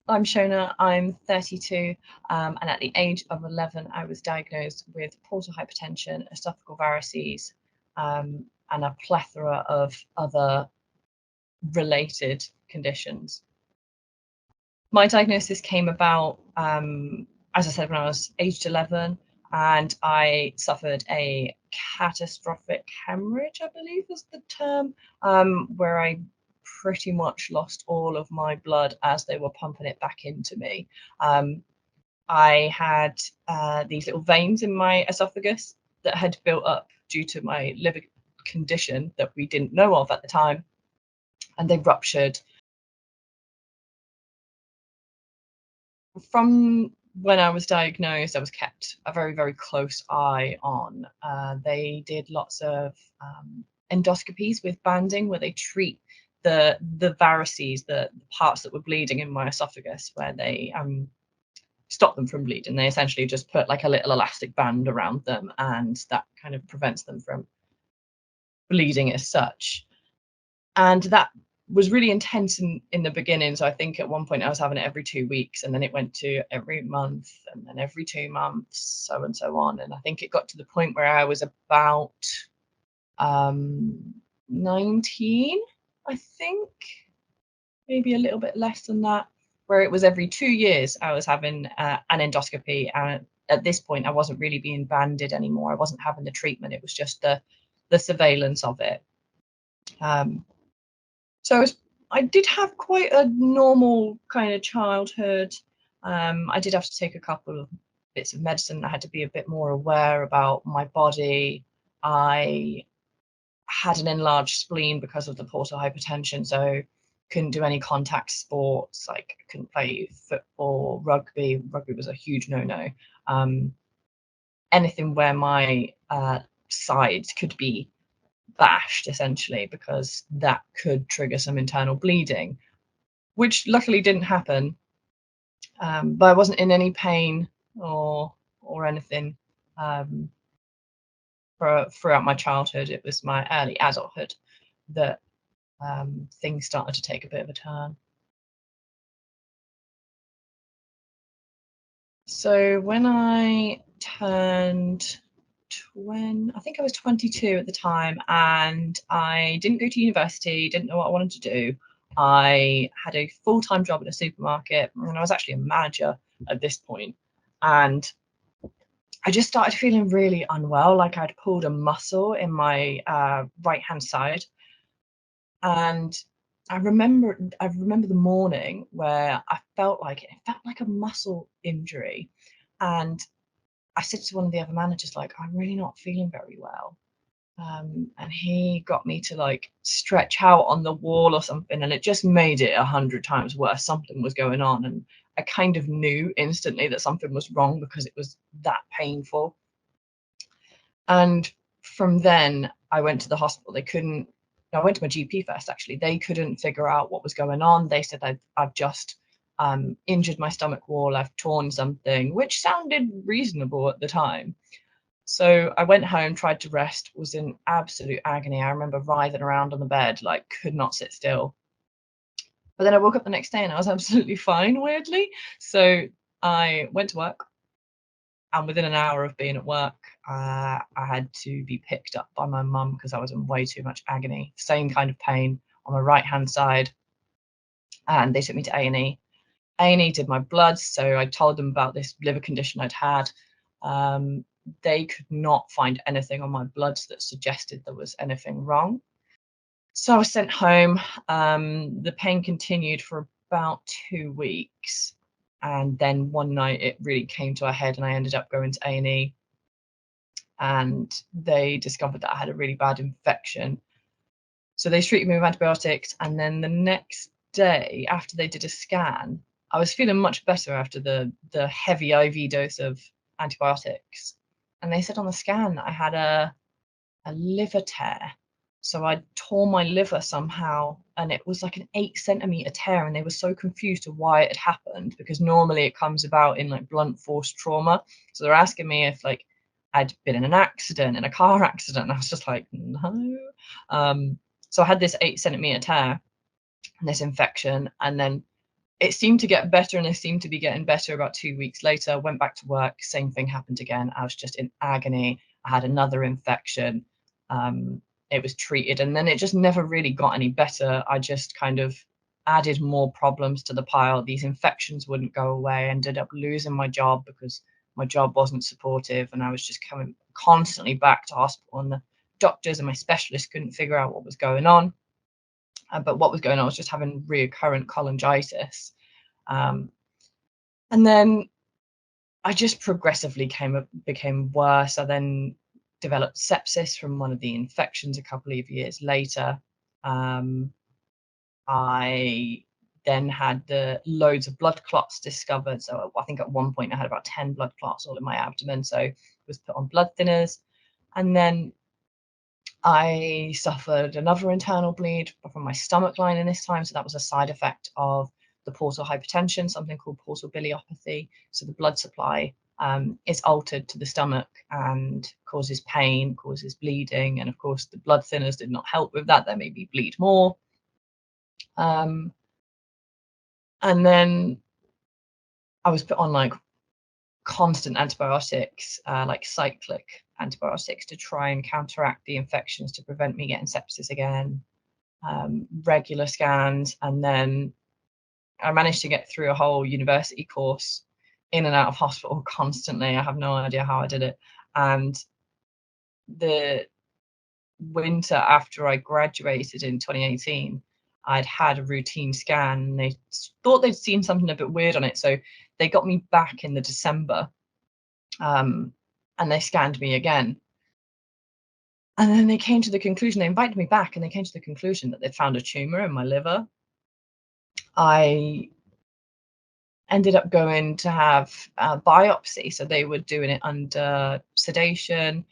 I'm Shona, I'm 32, and at the age of 11, I was diagnosed with portal hypertension, esophageal varices, and a plethora of other related conditions. My diagnosis came about, as I said, when I was aged 11, and I suffered a catastrophic hemorrhage, I believe was the term, where I pretty much lost all of my blood as they were pumping it back into me. Um, I had these little veins in my esophagus that had built up due to my liver condition that we didn't know of at the time, and they ruptured. From when I was diagnosed, I was kept a very, very close eye on. They did lots of endoscopies with banding, where they treat the varices, the parts that were bleeding in my esophagus, where they stop them from bleeding. They essentially just put like a little elastic band around them, and that kind of prevents them from bleeding as such. And that was really intense in the beginning. So I think at one point I was having it every 2 weeks, and then it went to every month, and then every 2 months, so and so on. And I think it got to the point where I was about 19, I think, maybe a little bit less than that, where it was every 2 years I was having an endoscopy. And at this point, I wasn't really being banded anymore. I wasn't having the treatment. It was just the surveillance of it. Um, So I did have quite a normal kind of childhood. I did have to take a couple of bits of medicine. I had to be a bit more aware about my body. I had an enlarged spleen because of the portal hypertension, so couldn't do any contact sports. Like I couldn't play football, rugby. Rugby was a huge no-no. Um, Anything where my sides could be bashed, essentially, because that could trigger some internal bleeding, which luckily didn't happen. But I wasn't in any pain or anything um, throughout my childhood. It was my early adulthood that things started to take a bit of a turn. So when I turned 20, I think I was 22 at the time, and I didn't go to university, didn't know what I wanted to do. I had a full-time job at a supermarket, and I was actually a manager at this point. And I just started feeling really unwell, like I'd pulled a muscle in my right hand side. And I remember the morning where I felt like it felt like a muscle injury. And I said to one of the other managers, like, I'm really not feeling very well. And he got me to like stretch out on the wall or something, and it just made it 100 times worse. Something was going on, and I kind of knew instantly that something was wrong because it was that painful. And from then, I went to the hospital. They couldn't. I went to my GP first. Actually, they couldn't figure out what was going on. They said I've just injured my stomach wall. I've torn something, which sounded reasonable at the time. So I went home, tried to rest, was in absolute agony. I remember writhing around on the bed, like could not sit still. But then I woke up the next day and I was absolutely fine, weirdly. So I went to work, and within an hour of being at work, I had to be picked up by my mum because I was in way too much agony. Same kind of pain on my right hand side, and they took me to A&E. A&E did my blood, so I told them about this liver condition I'd had. Um, they could not find anything on my bloods that suggested there was anything wrong. So I was sent home. The pain continued for about 2 weeks, and then one night it really came to a head, and I ended up going to A&E, and they discovered that I had a really bad infection. So they treated me with antibiotics, and then the next day after they did a scan, I was feeling much better after the heavy IV dose of antibiotics. And they said on the scan that I had a liver tear. So I tore my liver somehow, and it was like an 8 centimeter tear, and they were so confused to why it had happened, because normally it comes about in like blunt force trauma. So they're asking me if like I'd been in an accident, in a car accident, and I was just like, no. So I had this 8 centimeter tear and this infection, and then it seemed to get better, and it seemed to be getting better. About 2 weeks later, went back to work, same thing happened again. I was just in agony. I had another infection. It was treated, and then it just never really got any better. I just kind of added more problems to the pile. These infections wouldn't go away. I ended up losing my job because my job wasn't supportive, and I was just coming constantly back to hospital, and the doctors and my specialists couldn't figure out what was going on. But what was going on was just having recurrent cholangitis. Um, and then I just progressively became worse. I then developed sepsis from one of the infections a couple of years later. Um, I then had the loads of blood clots discovered. So I think at one point I had about 10 blood clots all in my abdomen. So was put on blood thinners. And then I suffered another internal bleed from my stomach lining this time. So that was a side effect of the portal hypertension, something called portal biliopathy. So the blood supply is altered to the stomach and causes pain, causes bleeding. And of course, the blood thinners did not help with that. They made me bleed more. And then I was put on like constant antibiotics, like cyclic antibiotics, to try and counteract the infections to prevent me getting sepsis again. Regular scans, and then I managed to get through a whole university course in and out of hospital constantly. I have no idea how I did it. And the winter after I graduated in 2018, I'd had a routine scan, and they thought they'd seen something a bit weird on it. So they got me back in the December, and they scanned me again. And then they came to the conclusion, they invited me back, and they came to the conclusion that they'd found a tumor in my liver. I ended up going to have a biopsy. So they were doing it under sedation.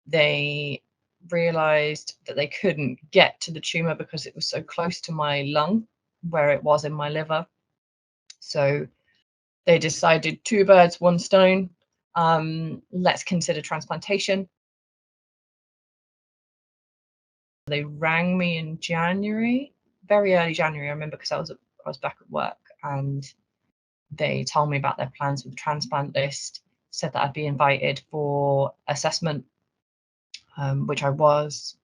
They realized that they couldn't get to the tumor because it was so close to my lung, where it was in my liver. So they decided, two birds, one stone. Let's consider transplantation. They rang me in January, very early January, I remember, because I was back at work, and they told me about their plans with the transplant list, said that I'd be invited for assessment, which I was.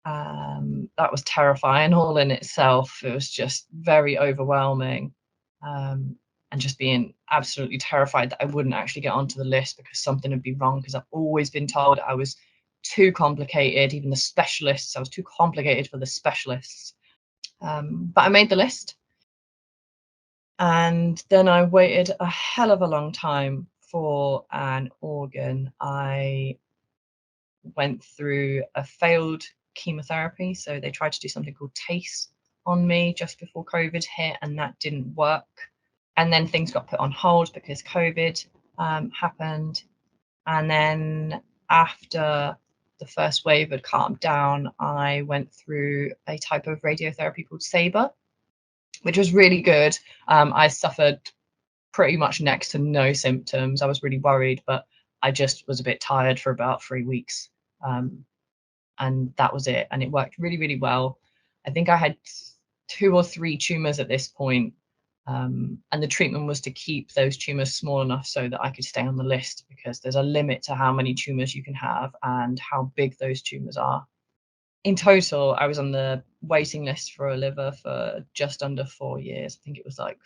That was terrifying all in itself. It was just very overwhelming, and just being absolutely terrified that I wouldn't actually get onto the list because something would be wrong, because I've always been told I was too complicated. Even the specialists, I was too complicated for the specialists. But I made the list. And then I waited a hell of a long time for an organ. I went through a failed chemotherapy. So they tried to do something called TACE on me just before COVID hit, and that didn't work. And then things got put on hold because COVID happened. And then after the first wave had calmed down, I went through a type of radiotherapy called SABR, which was really good. I suffered pretty much next to no symptoms. I was really worried, but I just was a bit tired for about 3 weeks. And that was it. And it worked really, really well. I think I had 2 or 3 tumors at this point. And the treatment was to keep those tumors small enough so that I could stay on the list, because there's a limit to how many tumors you can have and how big those tumors are. In total, I was on the waiting list for a liver for just under 4 years. I think it was like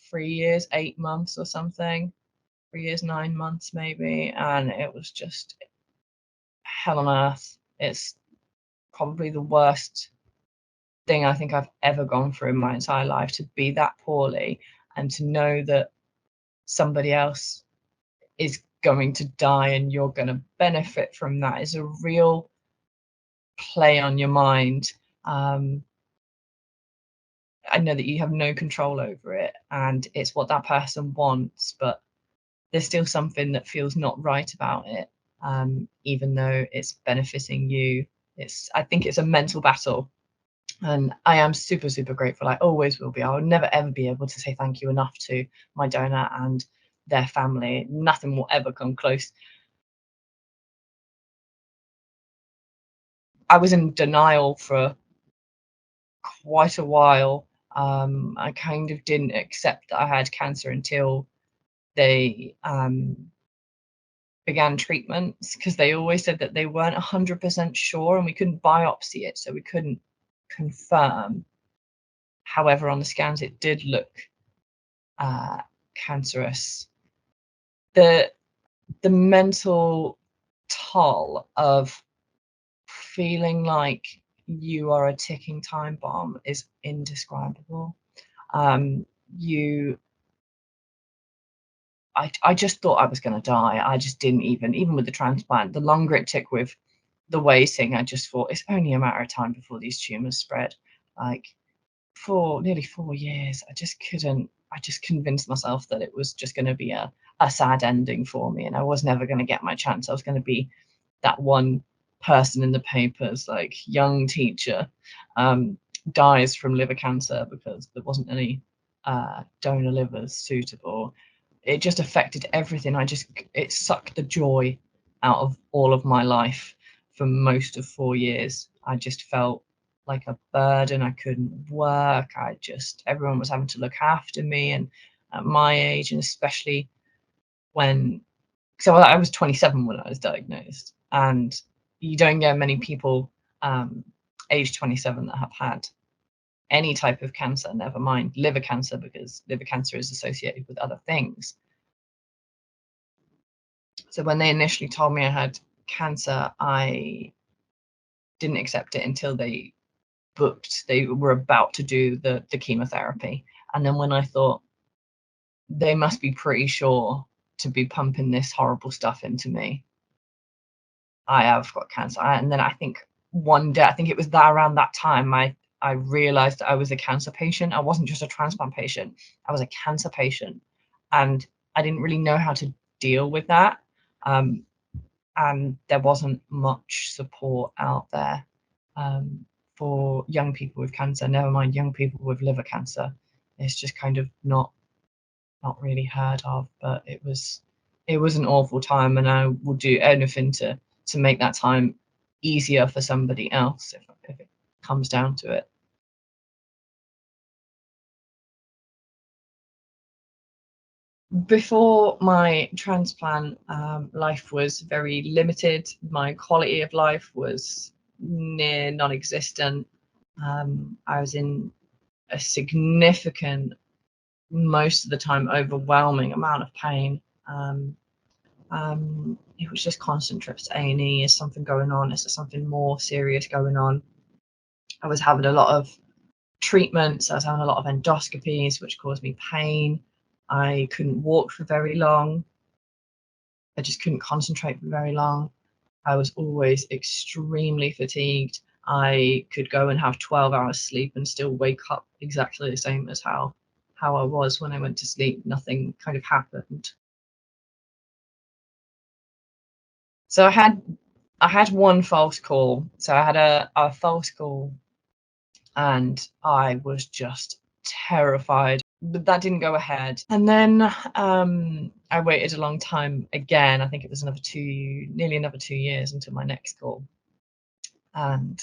3 years, 8 months or something. 3 years, 9 months maybe. And it was just hell on earth. It's probably the worst thing I think I've ever gone through in my entire life, to be that poorly and to know that somebody else is going to die and you're going to benefit from that, is a real play on your mind. I know that you have no control over it, and it's what that person wants, but there's still something that feels not right about it, even though it's benefiting you. I think it's a mental battle, and I am super, super grateful. I always will be. I will never, ever be able to say thank you enough to my donor and their family. Nothing will ever come close. I was in denial for quite a while. I kind of didn't accept that I had cancer until they began treatments, because they always said that they weren't 100% sure and we couldn't biopsy it, so we couldn't confirm. However, on the scans, it did look cancerous. The the mental toll of feeling like you are a ticking time bomb is indescribable. You I just thought I was gonna die. I just didn't even with the transplant, the longer it took with the waiting, I just thought it's only a matter of time before these tumors spread. Like, for nearly 4 years, I just convinced myself that it was just gonna be a sad ending for me, and I was never gonna get my chance. I was gonna be that one person in the papers, like, young teacher, um, dies from liver cancer because there wasn't any donor livers suitable. It just affected everything. It sucked the joy out of all of my life for most of 4 years. I just felt like a burden. I couldn't work. Everyone was having to look after me, and at my age, and especially when, so I was 27 when I was diagnosed, and you don't get many people age 27 that have had any type of cancer, never mind liver cancer, because liver cancer is associated with other things. So when they initially told me I had cancer, I didn't accept it until they were about to do the chemotherapy. And then when I thought, they must be pretty sure to be pumping this horrible stuff into me, I have got cancer. And then I think one day, I think it was that around that time, I realized that I was a cancer patient. I wasn't just a transplant patient, I was a cancer patient. And I didn't really know how to deal with that. Um, and there wasn't much support out there um, for young people with cancer, never mind young people with liver cancer. It's just kind of not really heard of. But it was an awful time, and I will do anything to make that time easier for somebody else if it comes down to it. Before my transplant, life was very limited. My quality of life was near non-existent. I was in a significant, most of the time, overwhelming amount of pain. It was just constant trips to A&E. Is something going on? Is there something more serious going on? I was having a lot of treatments. I was having a lot of endoscopies, which caused me pain. I couldn't walk for very long. I just couldn't concentrate for very long. I was always extremely fatigued. I could go and have 12 hours sleep and still wake up exactly the same as how I was when I went to sleep. Nothing kind of happened. So I had one false call. So I had a false call, and I was just terrified. But that didn't go ahead. And then I waited a long time again. I think it was nearly another 2 years until my next call. And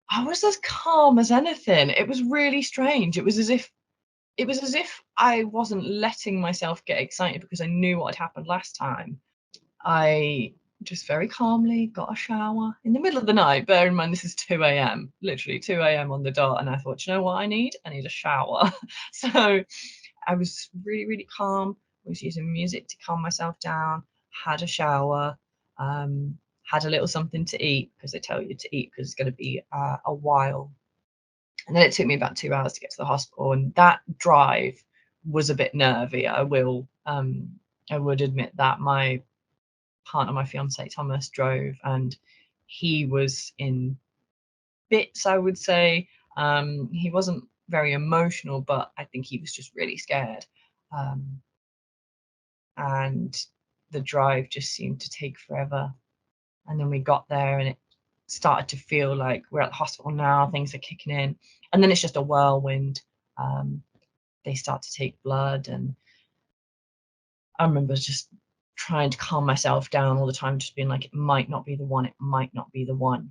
I was as calm as anything. It was really strange. It was as if I wasn't letting myself get excited because I knew what had happened last time. I just very calmly got a shower in the middle of the night. Bear in mind, this is 2 a.m., literally 2 a.m. on the dot. And I thought, you know what I need? I need a shower. So I was really, really calm. I was using music to calm myself down, had a shower, had a little something to eat, because they tell you to eat because it's going to be a while. And then it took me about 2 hours to get to the hospital. And that drive was a bit nervy. I would admit that. My partner, my fiance Thomas, drove, and he was in bits, I would say. He wasn't very emotional, but I think he was just really scared. Um, and the drive just seemed to take forever. And then we got there, and it started to feel like we're at the hospital now, things are kicking in. And then it's just a whirlwind. Um, they start to take blood, and I remember just trying to calm myself down all the time, just being like, it might not be the one, it might not be the one.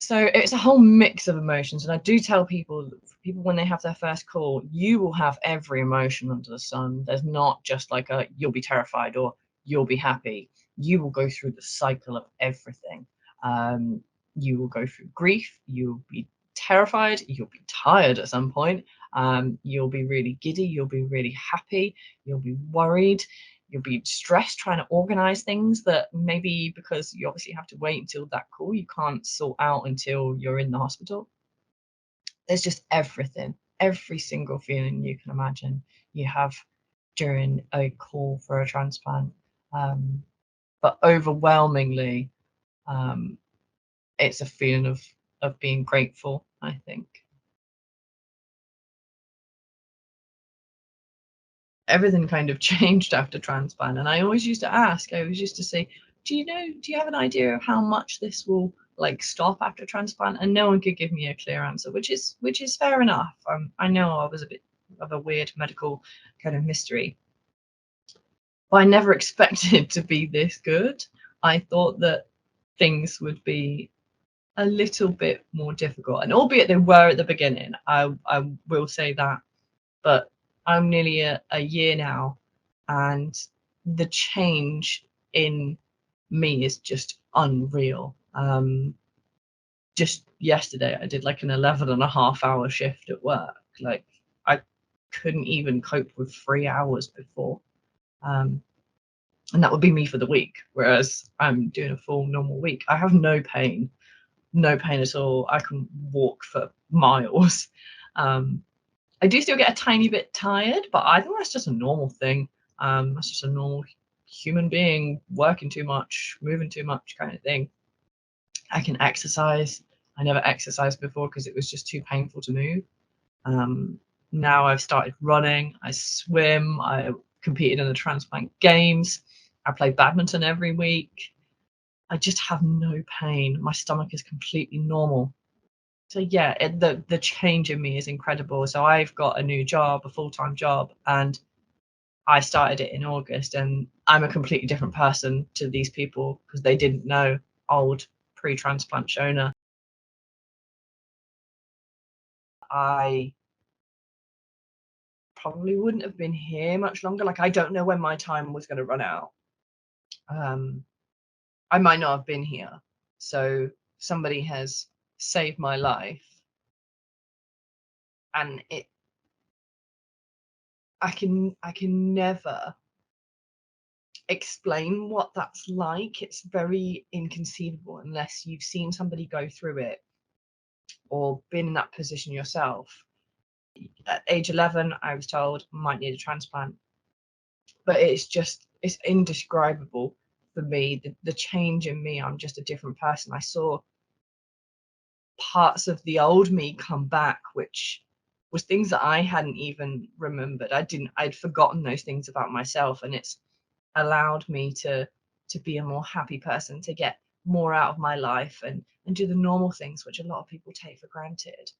So it's a whole mix of emotions, and I do tell people when they have their first call, you will have every emotion under the sun. There's not just like a you'll be terrified or you'll be happy. You will go through the cycle of everything. Um, you will go through grief. You'll be terrified. You'll be tired at some point. You'll be really giddy. You'll be really happy. You'll be worried. You'll be stressed trying to organize things that maybe because you obviously have to wait until that call, you can't sort out until you're in the hospital. There's just everything, every single feeling you can imagine you have during a call for a transplant. Um, but overwhelmingly, um, it's a feeling of being grateful, I think. Everything kind of changed after transplant, and I always used to ask, I always used to say, do you have an idea of how much this will like stop after transplant? And no one could give me a clear answer, which is fair enough. I know I was a bit of a weird medical kind of mystery, but I never expected to be this good. I thought that things would be a little bit more difficult, and albeit they were at the beginning, I will say that. But I'm nearly a year now, and the change in me is just unreal. Just yesterday, I did like an 11.5 hour shift at work. Like, I couldn't even cope with 3 hours before. Um, and that would be me for the week, whereas I'm doing a full normal week. I have no pain at all. I can walk for miles. Um, I do still get a tiny bit tired, but I think that's just a normal thing. That's just a normal human being working too much, moving too much kind of thing. I can exercise. I never exercised before because it was just too painful to move. Um, Now I've started running. I swim. I competed in the transplant games. I play badminton every week. I just have no pain. My stomach is completely normal. So yeah, the change in me is incredible. So I've got a new job, a full-time job, and I started it in August, and I'm a completely different person to these people because they didn't know old pre-transplant Shona. I probably wouldn't have been here much longer. Like, I don't know when my time was going to run out. Um, I might not have been here. So somebody has saved my life, and I can never explain what that's like. It's very inconceivable unless you've seen somebody go through it or been in that position yourself. At age 11, I was told might need a transplant, but it's indescribable for me. The change in me, I'm just a different person. I saw parts of the old me come back, which was things that I hadn't even remembered. I'd forgotten those things about myself, and it's allowed me to be a more happy person, to get more out of my life and do the normal things which a lot of people take for granted.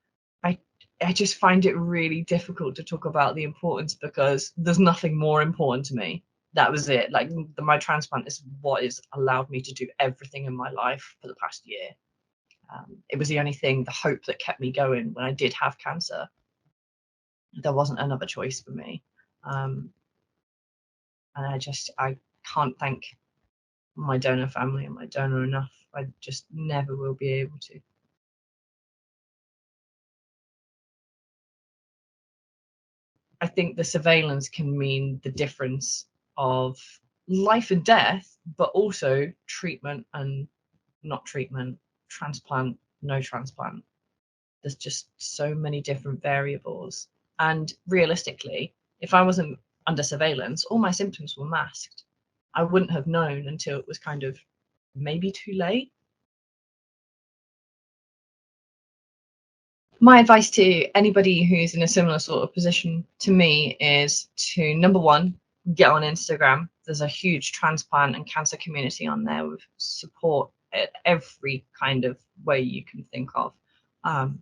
I I just find it really difficult to talk about the importance because there's nothing more important to me. That was it. Like, my transplant is what has allowed me to do everything in my life for the past year. It was the only thing, the hope that kept me going when I did have cancer. There wasn't another choice for me. Um, and I can't thank my donor family and my donor enough. I just never will be able to. I think the surveillance can mean the difference of life and death, but also treatment and not treatment, transplant, no transplant. There's just so many different variables. And realistically, if I wasn't under surveillance, all my symptoms were masked. I wouldn't have known until it was kind of maybe too late. My advice to anybody who's in a similar sort of position to me is to, number one, get on Instagram. There's a huge transplant and cancer community on there with support at every kind of way you can think of. Um,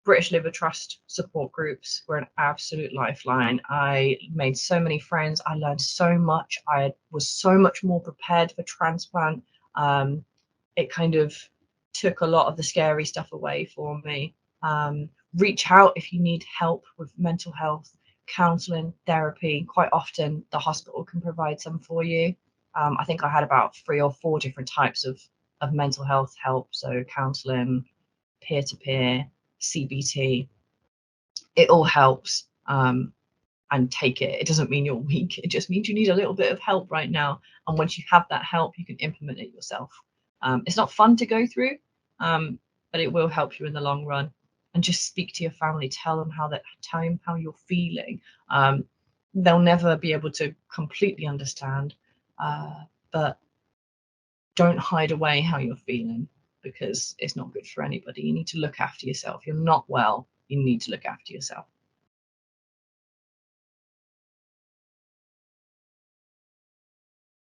British Liver Trust support groups were an absolute lifeline. I made so many friends. I learned so much. I was so much more prepared for transplant. It kind of took a lot of the scary stuff away for me. Reach out if you need help with mental health, counseling, therapy. Quite often, the hospital can provide some for you. I think I had about 3 or 4 different types of mental health help, so counseling, peer to peer, CBT. It all helps. And take it. It doesn't mean you're weak. It just means you need a little bit of help right now. And once you have that help, you can implement it yourself. It's not fun to go through, but it will help you in the long run. And just speak to your family. Tell them tell them how you're feeling. They'll never be able to completely understand, but don't hide away how you're feeling, because it's not good for anybody. You need to look after yourself. You're not well. You need to look after yourself.